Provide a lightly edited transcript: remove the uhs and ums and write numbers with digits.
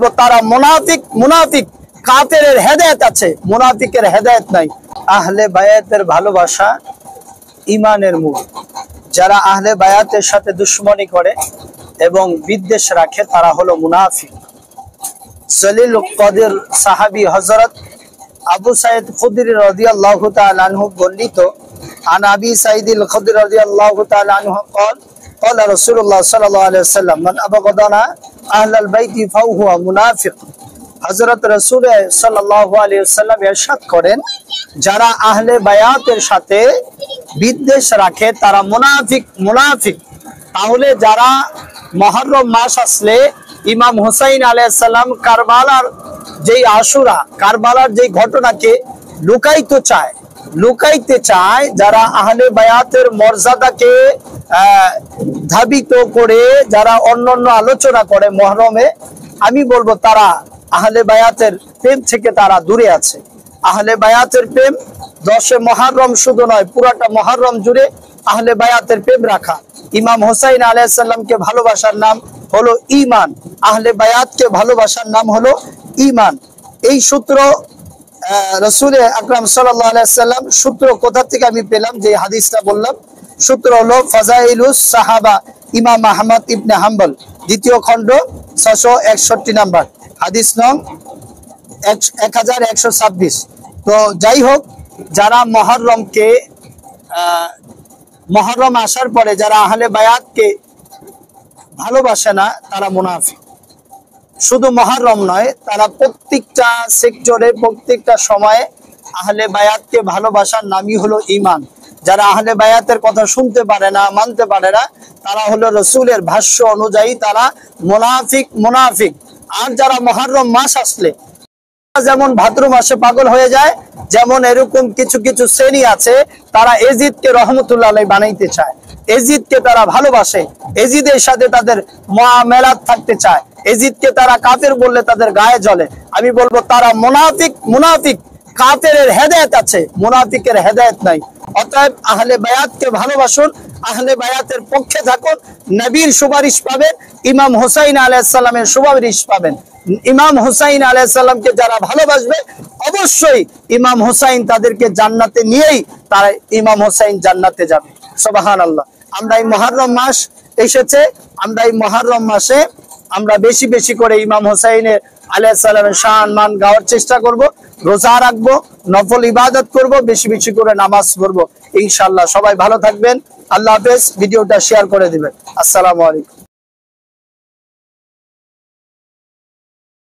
বলবো তারা মুনাফিক। মুনাফিক কাফেরের হেদায়েত আছে, মুনাফিকের হেদায়েত নাই। আহলে বায়াতের ভালোবাসা ঈমানের মূল। যারা আহলে বায়াতের সাথে দুশমনি করে এবং বিদ্বেষ রাখে তারা হলো মুনাফিক। জলিল কদর সাহাবী হযরত আবু সাঈদ খুদরি রাদিয়াল্লাহু তাআলা আনহু বর্ণিত, আন আবি সাঈদ আল খুদরি রাদিয়াল্লাহু তাআলা আনহু قال قال رسول الله صلى الله عليه وسلم من أبغضنا أهل البيت فهو منافق। হযরত রাসূল সাল্লাল্লাহু আলাইহি ওয়াসাল্লাম ইরশাদ করেন, যারা আহলে বায়াতের সাথে বিদ্বেষ রাখে তারা মুনাফিক। মুনাফিক তাহলে যারা মুহররম মাস আসলে ইমাম হুসাইন আলাইহিস সালাম কারবালার যেই আশুরা, কারবালার যেই ঘটনাকে লুকাইতে চায়, যারা আহলে বায়াতের মর্যাদাকে ধাবিত করে যারা অন্যান্য আলোচনা করে মুহররমে, আমি বলবো তারা আহলে বায়াতের প্রেম থেকে তারা দূরে আছে। আহলে বায়াতের প্রেম 10 মুহররম শুধু নয়, পুরাটা মুহররম জুড়ে আহলে বায়াতের প্রেম রাখা। ইমাম হুসাইন আলাইহিস সালামকে ভালোবাসার নাম হলো ঈমান, আহলে বায়াতকে ভালোবাসার নাম হলো ঈমান। এই সূত্র রাসূল আকরাম সাল্লাল্লাহু আলাইহি ওয়াসাল্লাম, সূত্র কোথা থেকে আমি পেলাম যে হাদিসটা বললাম, সূত্র হলো ফাজাইলুস সাহাবা, ইমাম আহমদ ইবনে হাম্বল, দ্বিতীয় খণ্ড 661 নাম্বার, হাদিস নং 1126। তো যাই হোক, যারা মুহররম আসার পরে যারা আহলে বায়াতকে ভালোবাসে না তারা মুনাফিক। শুধু মুহররম নয়, তারা প্রত্যেকটা সেক্টরে প্রত্যেকটা সময়ে আহলে বায়াতকে ভালোবাসার নামই হলো ঈমান। যারা আহলে বায়াতের কথা শুনতে পারে না, মানতে পারে না, তারা হলো রাসূলের ভাষ্য অনুযায়ী তারা মুনাফিক। মুনাফিক। আর যারা মুহররম মাস আসলে যেমন ভাদ্র মাসে পাগল হয়ে যায়, যেমন এরকম কিছু কিছু শ্রেণী আছে, তারা এজিদকে রহমতুল্লাহ আলাইহি বানাইতে চায়, এজিদকে তারা ভালোবাসে, এজিদের সাথে তাদের মুআমালাত থাকতে চায়, এজিদকে তারা কাফের বললে তাদের গায়ে জ্বলে। আমি বলবো তারা মুনাফিক। মুনাফিক কাফেরের হেদায়েত আছে, মুনাফিকের হেদায়েত নাই। অতএব আহলে বায়াতকে ভালোবাসুন, আহলে বায়াতের পক্ষে থাকুন, নবীর সুপারিশ পাবেন, ইমাম হুসাইন আলাইহিস সালামের সুপারিশ পাবেন। ইমাম হুসাইন আলাইহিস সালামকে যারা ভালোবাসবে অবশ্যই ইমাম হুসাইন তাদেরকে জান্নাতে নিয়েই তারা ইমাম হুসাইন জান্নাতে যাবে। সুবহানাল্লাহ। আমরা এই মুহররম মাস এসেছে, আমরা এই মুহররম মাসে আমরা বেশি বেশি করে ইমাম হুসাইনের আলাইহিস সালামের শান মান গাওয়ার চেষ্টা করব, রোজা রাখবো, নফল ইবাদত করব, বেশি বেশি করে নামাজ পড়বো ইনশাআল্লাহ। সবাই ভালো থাকবেন। আল্লাহ হাফেজ। ভিডিওটা শেয়ার করে দিবেন। আসসালামু আলাইকুম।